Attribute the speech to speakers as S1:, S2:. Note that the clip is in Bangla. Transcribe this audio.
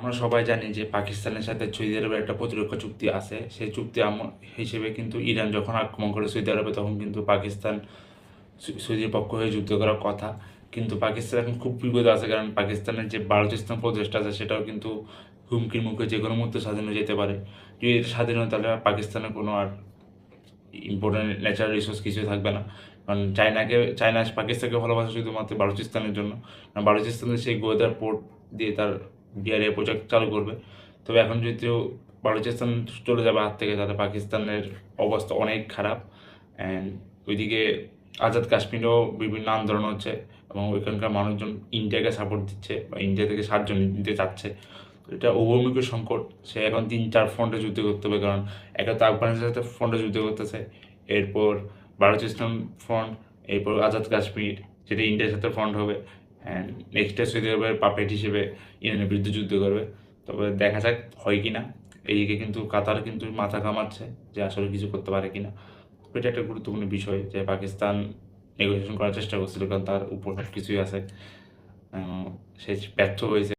S1: আমরা সবাই জানি যে পাকিস্তানের সাথে সৌদি আরবের একটা প্রতিরক্ষা চুক্তি আছে। সেই চুক্তি হিসেবে কিন্তু ইরান যখন আক্রমণ করে সৌদি আরবে তখন কিন্তু পাকিস্তান সৌদির পক্ষ হয়ে যুদ্ধ করার কথা। কিন্তু পাকিস্তান এখন খুব বিপদে আছে, কারণ পাকিস্তানের যে বালুচিস্তান প্রদেশটা আছে সেটাও কিন্তু হুমকির মুখে যে কোনো মুহূর্তে স্বাধীন হয়ে যেতে পারে। যদি এটা স্বাধীন হয় তাহলে পাকিস্তানের কোনো আর ইম্পর্টেন্ট ন্যাচারাল রিসোর্স কিছুই থাকবে না। কারণ চায়না পাকিস্তানকে ভালোবাসে শুধুমাত্র বালুচিস্তানের জন্য। কারণ বালুচিস্তানের সেই গোয়েদার পোর্ট দিয়ে তার বিআরএ প্রজেক্ট চালু করবে। তবে এখন যদিও বালুচিস্তান চলে যাবে হাত থেকে, তাহলে পাকিস্তানের অবস্থা অনেক খারাপ। অ্যান্ড ওইদিকে আজাদ কাশ্মীরেও বিভিন্ন আন্দোলন হচ্ছে এবং ওইখানকার মানুষজন ইন্ডিয়াকে সাপোর্ট দিচ্ছে বা ইন্ডিয়া থেকে সাহায্য নিতে চাচ্ছে। এটা উভয়মুখী সংকট। সে এখন ৩-৪ ফ্রন্টে যুদ্ধ করতে হবে, কারণ একা তো আফগানিস্তানের সাথে ফ্রন্টে যুদ্ধ করতেছে, এরপর বালুচিস্তান ফ্রন্ট, এরপর আজাদ কাশ্মীর যেটা ইন্ডিয়ার সাথে ফ্রন্ট হবে, অ্যান্ড নেক্সটে সৌদি আরবের পাপেট হিসেবে ইরানের বিরুদ্ধে যুদ্ধ করবে। তবে দেখা যাক হয় কি না। এইদিকে কিন্তু কাতার কিন্তু মাথা ঘামাচ্ছে যে আসলে কিছু করতে পারে কিনা। এটা একটা গুরুত্বপূর্ণ বিষয় যে পাকিস্তান নেগোসিয়েশন করার চেষ্টা করছিল, কারণ তার উপর সব কিছুই আছে। সে ব্যর্থ হয়েছে।